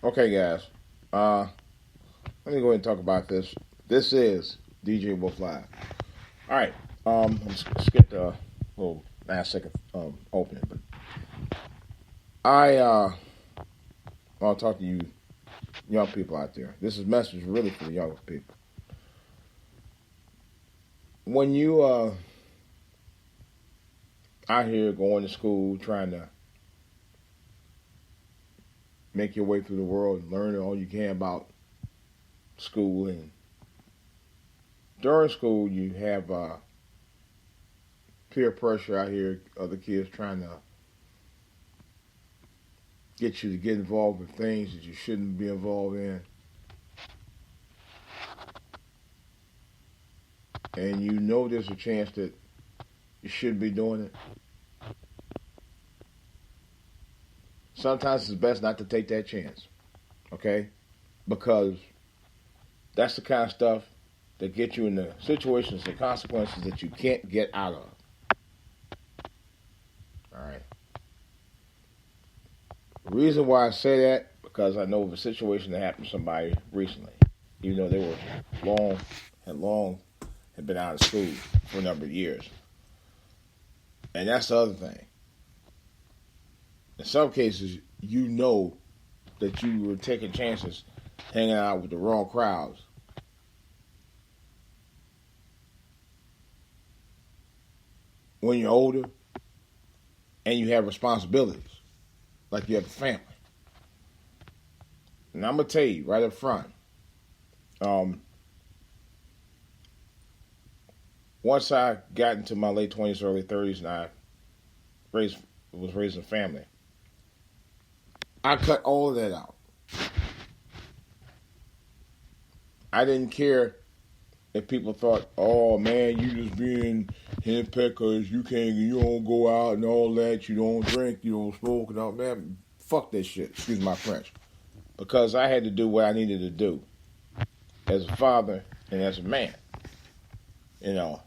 Okay, guys. Let me go ahead and talk about this. This is DJ Wolf Live. All right. Let's skip the little last second opening, but I want to talk to you young people out there. This is message really for the younger people. When you out here going to school, trying to make your way through the world, and learn all you can about school, and during school you have peer pressure out here, other kids trying to get you to get involved with things that you shouldn't be involved in. And you know there's a chance that you shouldn't be doing it. Sometimes it's best not to take that chance, okay? Because that's the kind of stuff that gets you into situations and consequences that you can't get out of. All right. The reason why I say that, because I know of a situation that happened to somebody recently, even though they were long had been out of school for a number of years. And that's the other thing. In some cases, you know that you were taking chances hanging out with the wrong crowds. When you're older and you have responsibilities, like you have a family. And I'm going to tell you right up front, once I got into my late 20s, early 30s, and I was raising a family, I cut all of that out. I didn't care if people thought, "Oh man, you just being henpecked because you don't go out and all that, you don't drink, you don't smoke and all that." Fuck that shit. Excuse my French, because I had to do what I needed to do as a father and as a man. You know,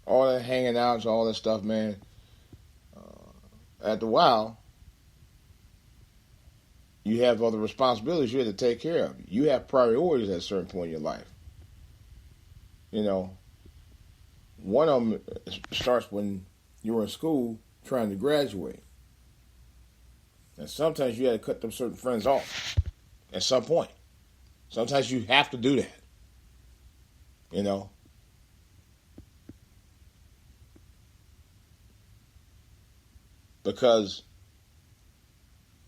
all that hanging out, all that stuff, man. After a while, you have other responsibilities you have to take care of. You have priorities at a certain point in your life. You know, one of them starts when you were in school trying to graduate. And sometimes you had to cut them certain friends off at some point. Sometimes you have to do that. You know. Because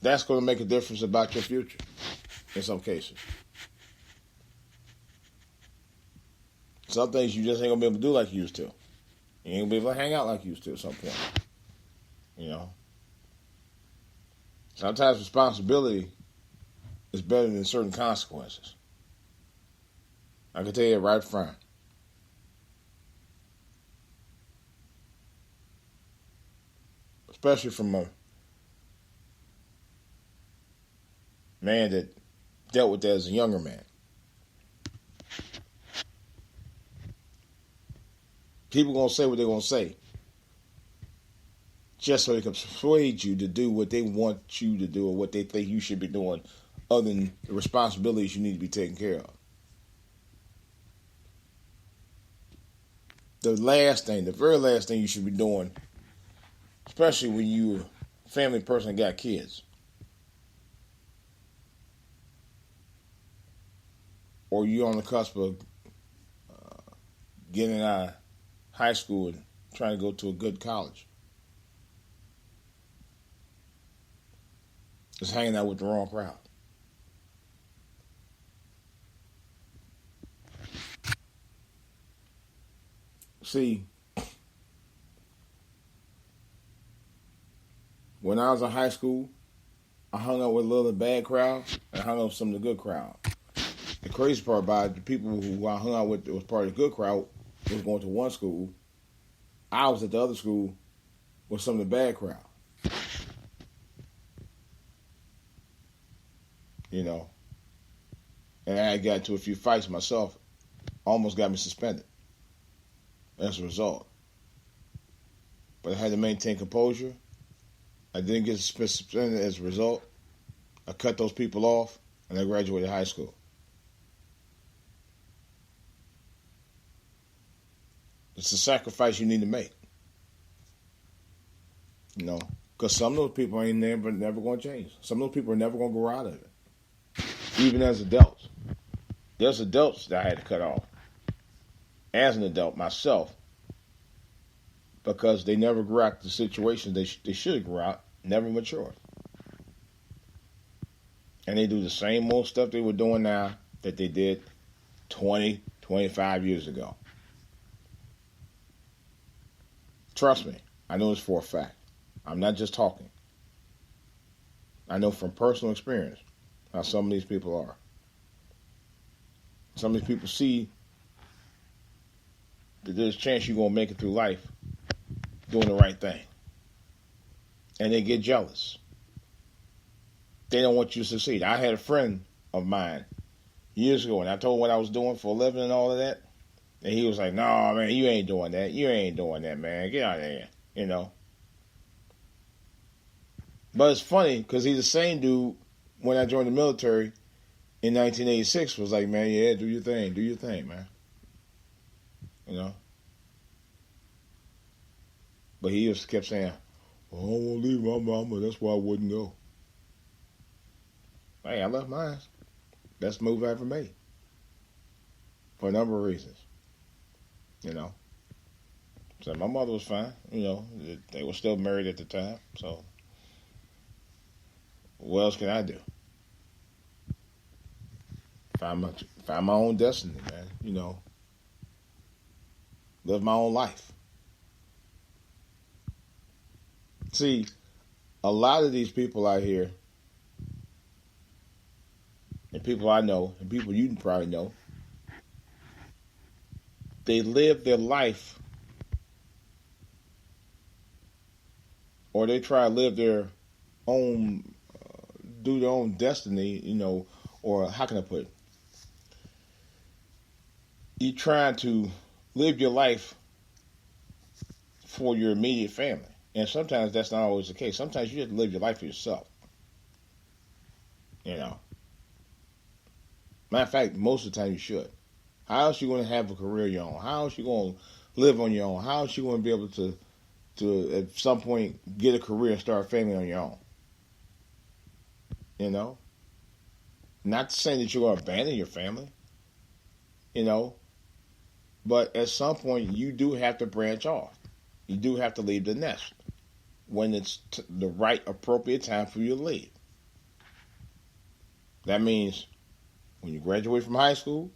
that's going to make a difference about your future in some cases. Some things you just ain't going to be able to do like you used to. You ain't going to be able to hang out like you used to at some point. You know. Sometimes responsibility is better than certain consequences. I can tell you that right front. Especially from a man that dealt with that as a younger man. People going to say what they're going to say just so they can persuade you to do what they want you to do or what they think you should be doing other than the responsibilities you need to be taking care of. The very last thing you should be doing, especially when you're a family person and got kids, or you're on the cusp of getting out of high school and trying to go to a good college, is hanging out with the wrong crowd. See, when I was in high school, I hung out with a little bad crowd and I hung out with some of the good crowd. The crazy part about it, the people who I hung out with that was part of the good crowd was going to one school. I was at the other school with some of the bad crowd. You know. And I got into a few fights myself. Almost got me suspended as a result. But I had to maintain composure. I didn't get suspended as a result. I cut those people off and I graduated high school. It's a sacrifice you need to make. You know, because some of those people ain't never going to change. Some of those people are never going to grow out of it. Even as adults. There's adults that I had to cut off. As an adult myself. Because they never grew out the situation they should grow out. Never matured. And they do the same old stuff they were doing now that they did 20, 25 years ago. Trust me, I know this for a fact. I'm not just talking. I know from personal experience how some of these people are. Some of these people see that there's a chance you're going to make it through life doing the right thing. And they get jealous. They don't want you to succeed. I had a friend of mine years ago, and I told him what I was doing for a living and all of that. And he was like, "No, man, you ain't doing that. You ain't doing that, man. Get out of here." You know. But it's funny because he's the same dude when I joined the military in 1986 was like, "Man, yeah, do your thing, man." You know. But he just kept saying, "Well, I don't want to leave my mama. That's why I wouldn't go." Hey, I left mine. Best move I ever made. For a number of reasons. You know. So my mother was fine. You know, they were still married at the time. So what else can I do? Find my own destiny, man. You know. Live my own life. See, a lot of these people out here, and people I know, and people you probably know, they live their life, or they try to live their own, do their own destiny, you know, or how can I put it? You try to live your life for your immediate family. And sometimes that's not always the case. Sometimes you have to live your life for yourself. You know. Matter of fact, most of the time you should. How else you going to have a career of your own? How else you going to live on your own? How else you going to be able to at some point get a career and start a family on your own? You know? Not saying that you're going to abandon your family. You know? But at some point you do have to branch off. You do have to leave the nest when it's the right, appropriate time for you to leave. That means when you graduate from high school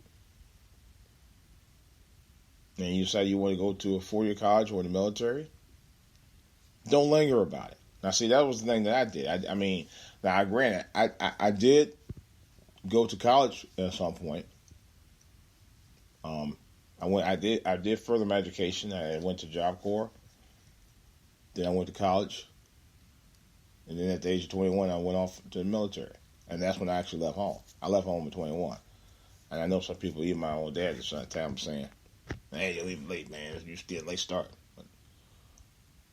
and you decide you want to go to a 4-year college or the military, don't linger about it. Now, see, that was the thing that I did. I mean, now, granted, I did go to college at some point. I did further my education. I went to Job Corps. Then I went to college. And then at the age of 21, I went off to the military. And that's when I actually left home. I left home at 21. And I know some people, even my old dad, at some time saying, "Hey, you're leaving late, man. You're still a late start." But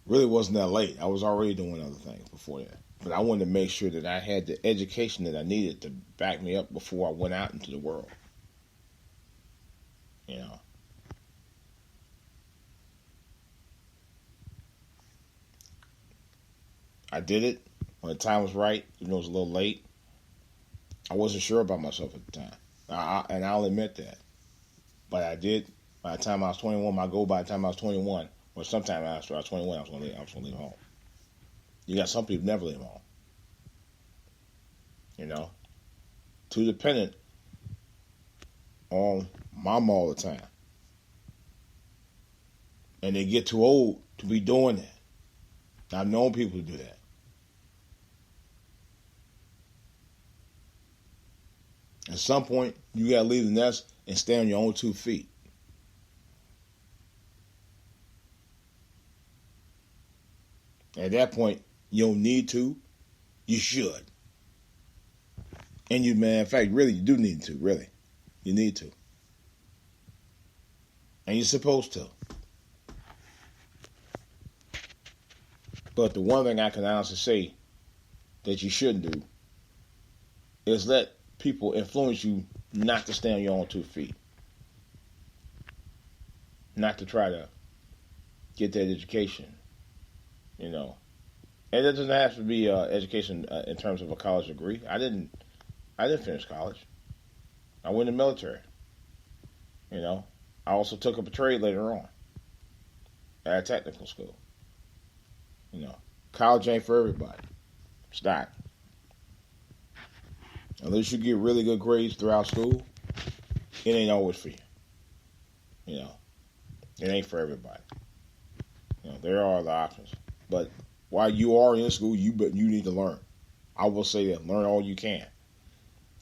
really wasn't that late. I was already doing other things before that. But I wanted to make sure that I had the education that I needed to back me up before I went out into the world. You know. I did it when the time was right, even though it was a little late. I wasn't sure about myself at the time. And I'll admit that. But I did. By the time I was 21, my goal by the time I was 21, or sometime after I was 21, I was going to leave home. You got some people never leave home. You know? Too dependent on mom all the time. And they get too old to be doing that. I've known people who do that. At some point, you got to leave the nest and stand on your own 2 feet. At that point, you don't need to. You should. And in fact, really, you do need to, really. You need to. And you're supposed to. But the one thing I can honestly say that you shouldn't do is let people influence you not to stand on your own 2 feet, not to try to get that education, you know. And it doesn't have to be education in terms of a college degree. I didn't finish college. I went in the military. You know, I also took up a trade later on at a technical school. You know, college ain't for everybody. It's not. Unless you get really good grades throughout school, it ain't always for you. You know, it ain't for everybody. You know, there are other options. But while you are in school, you need to learn. I will say that. Learn all you can.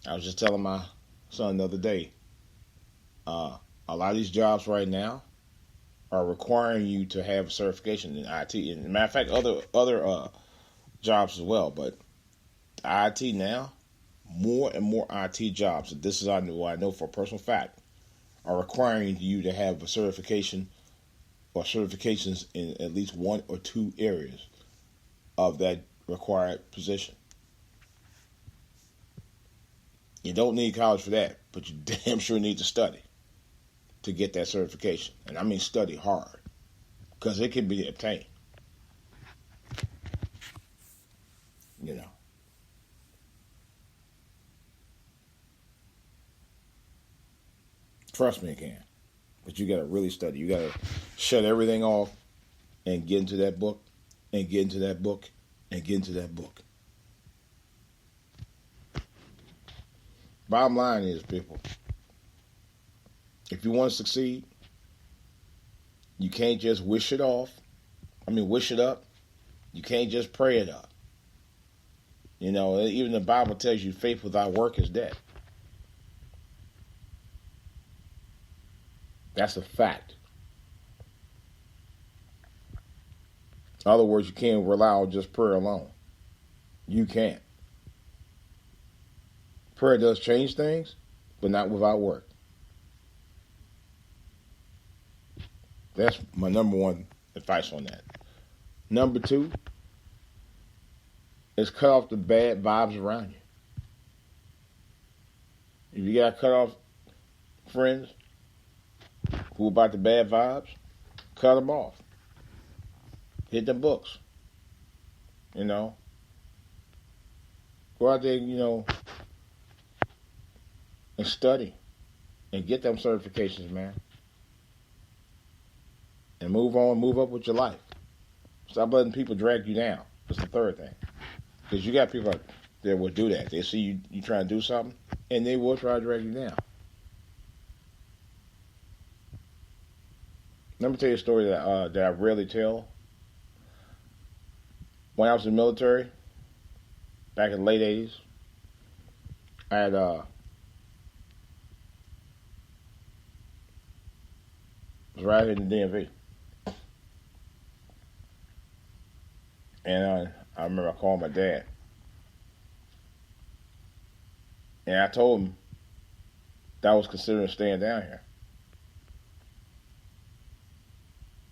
I was just telling my son the other day, a lot of these jobs right now are requiring you to have a certification in IT. And as a matter of fact, other jobs as well. But IT now, more and more IT jobs, and this is what I know for a personal fact, are requiring you to have a certification or certifications in at least 1 or 2 areas of that required position. You don't need college for that, but you damn sure need to study to get that certification. And I mean study hard, because it can be obtained. You know. Trust me, it can. But you got to really study. You got to shut everything off and get into that book, and get into that book, and get into that book. Bottom line is, people, if you want to succeed, you can't just wish it up. You can't just pray it up. You know, even the Bible tells you faith without work is dead. That's a fact. In other words, you can't rely on just prayer alone. You can't. Prayer does change things, but not without work. That's my number one advice on that. Number 2 is cut off the bad vibes around you. If you got to cut off friends who about the bad vibes, cut them off. Hit the books. You know. Go out there, you know, and study. And get them certifications, man. And move on, move up with your life. Stop letting people drag you down. That's the third thing. Because you got people that will do that. They see you trying to do something, and they will try to drag you down. Let me tell you a story that I rarely tell. When I was in the military, back in the late 80s, I had was right here in the DMV. And I remember I called my dad. And I told him that I was considering staying down here.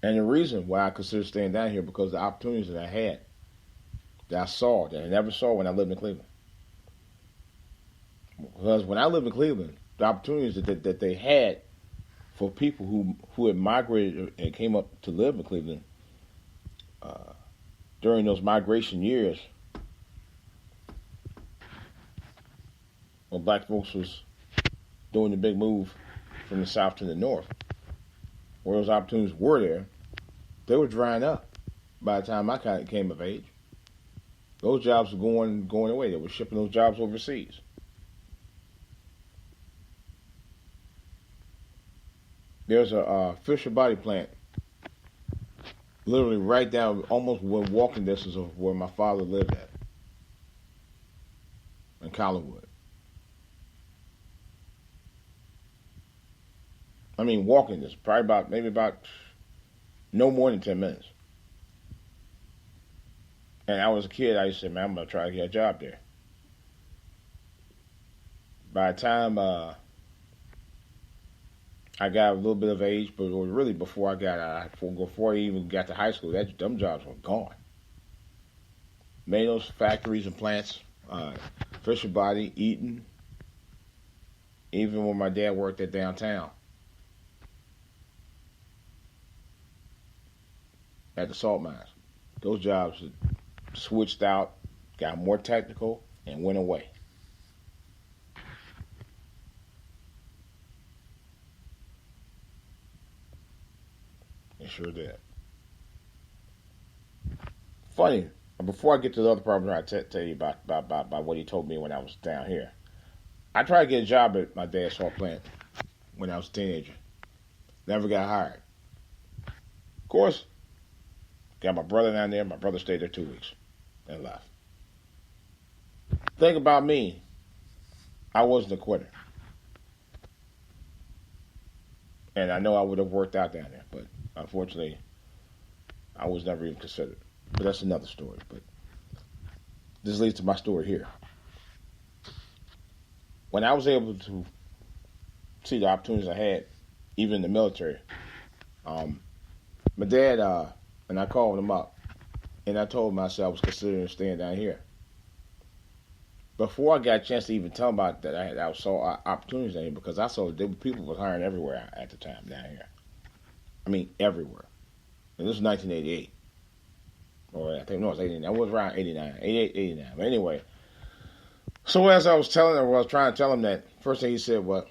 And the reason why I considered staying down here, because the opportunities that I had, that I saw, that I never saw when I lived in Cleveland. Because when I lived in Cleveland, the opportunities that they had for people who had migrated and came up to live in Cleveland during those migration years, when black folks was doing the big move from the south to the north, where those opportunities were there, they were drying up by the time I kind of came of age. Those jobs were going away. They were shipping those jobs overseas. There's a Fisher body plant literally right down, almost within walking distance of where my father lived at, in Collinwood. I mean, walking distance, probably about no more than 10 minutes. And I was a kid, I used to say, man, I'm going to try to get a job there. By the time I got a little bit of age, but really before I even got to high school, them jobs were gone. Many of those factories and plants Fisher Body, Eaton, even when my dad worked at downtown at the salt mines. Those jobs switched out, got more technical, and went away. It sure did. Funny, before I get to the other problem, I tell you about what he told me when I was down here. I tried to get a job at my dad's salt plant when I was a teenager. Never got hired. Of course, got my brother down there. My brother stayed there 2 weeks and left. Thing about me, I wasn't a quitter. And I know I would have worked out down there, but unfortunately, I was never even considered. But that's another story. But this leads to my story here. When I was able to see the opportunities I had, even in the military, my dad, and I called him up, and I told him I said I was considering staying down here. Before I got a chance to even tell him about that, I saw opportunities down here because I saw people was hiring everywhere at the time down here. I mean, everywhere. And this was 1988. Or I think, no, it was 89. I was around 89, 88, 89. But anyway, so as I was telling him, I was trying to tell him that, first thing he said was,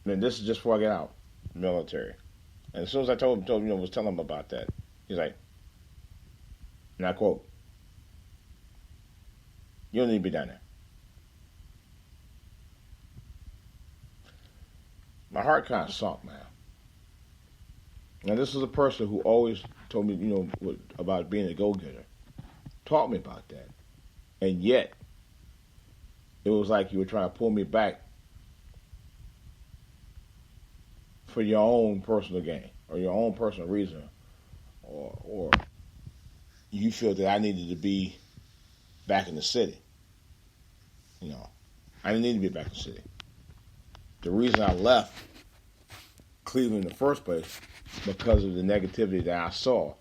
man, this is just before I get out, military. And as soon as I told him, was telling him about that, he's like, and I quote, you don't need to be down there. My heart kind of sunk, man. Now, this is a person who always told me, about being a go-getter. Taught me about that. And yet, it was like you were trying to pull me back for your own personal gain or your own personal reason. Or you feel that I needed to be back in the city. I didn't need to be back in the city. The reason I left Cleveland in the first place because of the negativity that I saw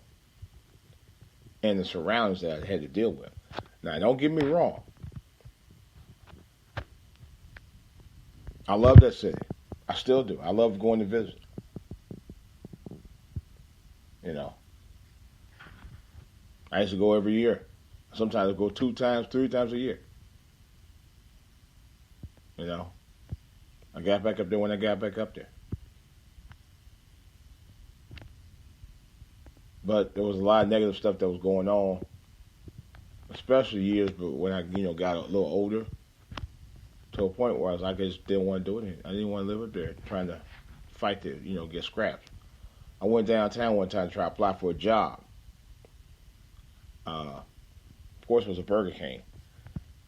and the surroundings that I had to deal with. Now, don't get me wrong. I love that city. I still do. I love going to visit. I used to go every year. Sometimes I go 2 times, 3 times a year. I got back up there when I got back up there. But there was a lot of negative stuff that was going on, especially years when I, got a little older, to a point where I just didn't want to do it. I didn't want to live up there trying to fight to, get scrapped. I went downtown one time to try to apply for a job. Of course, it was a Burger King.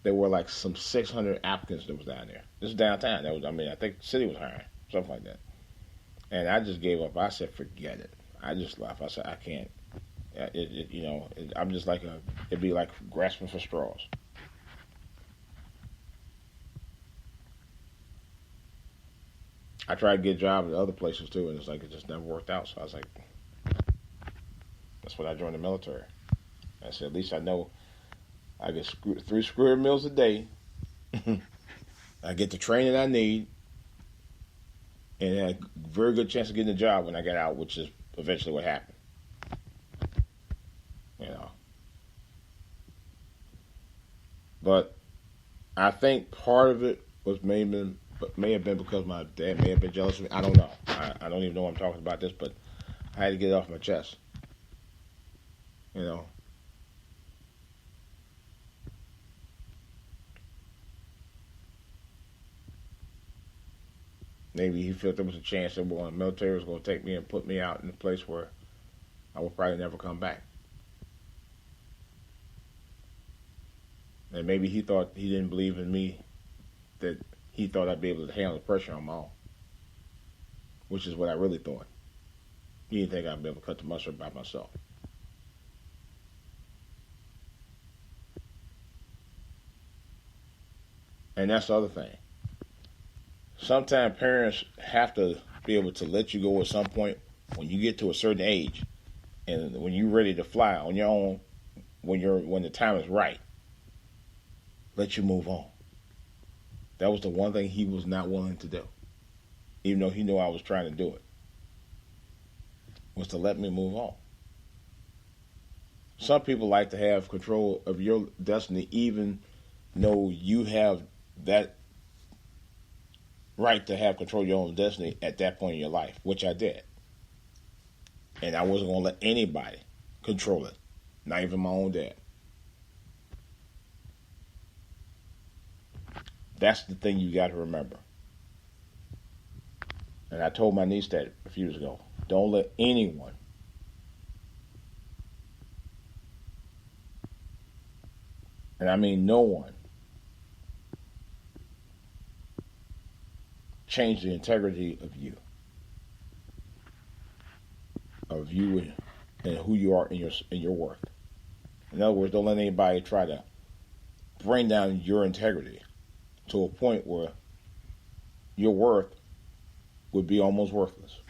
There were like some 600 applicants that was down there. This is downtown. I think the city was hiring, something like that. And I just gave up. I said, forget it. I just left. I said, I can't. I'm just like it'd be like grasping for straws. I tried to get jobs at other places too, and it just never worked out. So I was like, that's when I joined the military. I said, at least I know I get 3 square meals a day. I get the training I need, and had a very good chance of getting a job when I got out, which is eventually what happened. But I think part of it may have been because my dad may have been jealous of me. I don't know. I don't even know why I'm talking about this, but I had to get it off my chest. Maybe he felt there was a chance that the military was going to take me and put me out in a place where I would probably never come back. And maybe he thought he didn't believe in me, that he thought I'd be able to handle the pressure on my own, which is what I really thought. He didn't think I'd be able to cut the mustard by myself. And that's the other thing. Sometimes parents have to be able to let you go at some point when you get to a certain age, and when you're ready to fly on your own, when the time is right. let you move on. That was the one thing he was not willing to do, even though he knew I was trying to do it, was to let me move on. Some people like to have control of your destiny, even though you have that right to have control of your own destiny at that point in your life, which I did. And I wasn't going to let anybody control it, not even my own dad. That's the thing you got to remember. And I told my niece that a few years ago. Don't let anyone and I mean no one, change the integrity of you and who you are in your worth. In other words, don't let anybody try to bring down your integrity to a point where your worth would be almost worthless,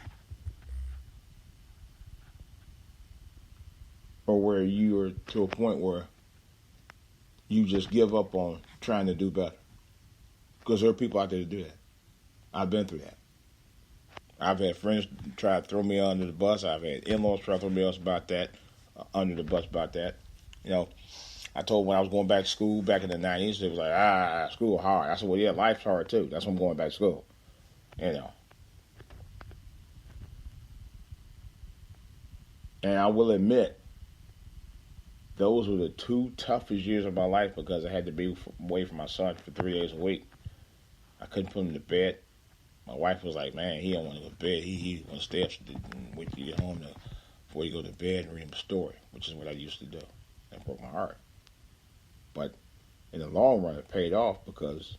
or where you are to a point where you just give up on trying to do better. Because there are people out there to do that. I've been through that. I've had friends try to throw me under the bus. I've had in-laws try to throw me under the bus about that. You know, I told when I was going back to school back in the 90s, it was like, school hard. I said, well, yeah, life's hard too. That's why I'm going back to school. You know. And I will admit, those were the two toughest years of my life because I had to be away from my son for 3 days a week. I couldn't put him to bed. My wife was like, man, he don't want to go to bed. He want to stay up and wait till you get home before you go to bed and read him a story, which is what I used to do. That broke my heart. But in the long run, it paid off because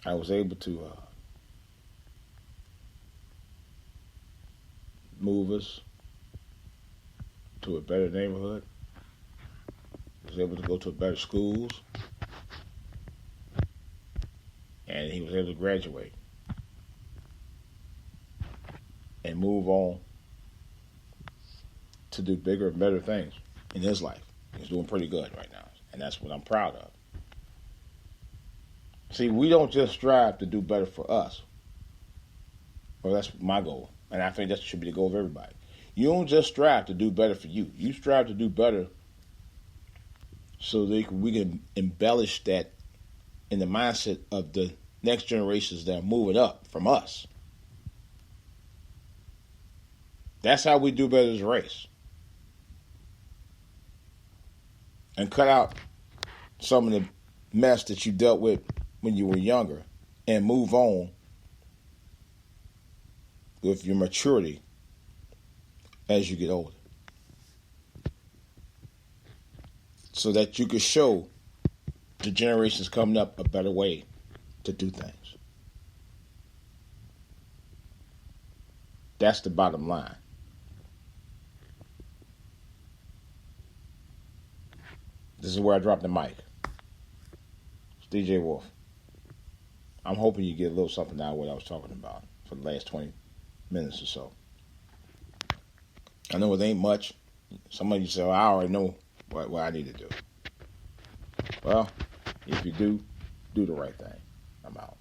I was able to move us to a better neighborhood. I was able to go to better schools. And he was able to graduate and move on to do bigger and better things in his life. He's doing pretty good right now, and that's what I'm proud of. See, we don't just strive to do better for us. Well, that's my goal, and I think that should be the goal of everybody. You don't just strive to do better for you. You strive to do better so that we can embellish that in the mindset of the next generations that are moving up from us. That's how we do better as a race. And cut out some of the mess that you dealt with when you were younger and move on with your maturity as you get older. So that you can show the generations coming up a better way to do things. That's the bottom line. This is where I drop the mic. It's DJ Wolf. I'm hoping you get a little something out of what I was talking about for the last 20 minutes or so. I know it ain't much. Some of you say, well, I already know what I need to do. Well, if you do the right thing. I'm out.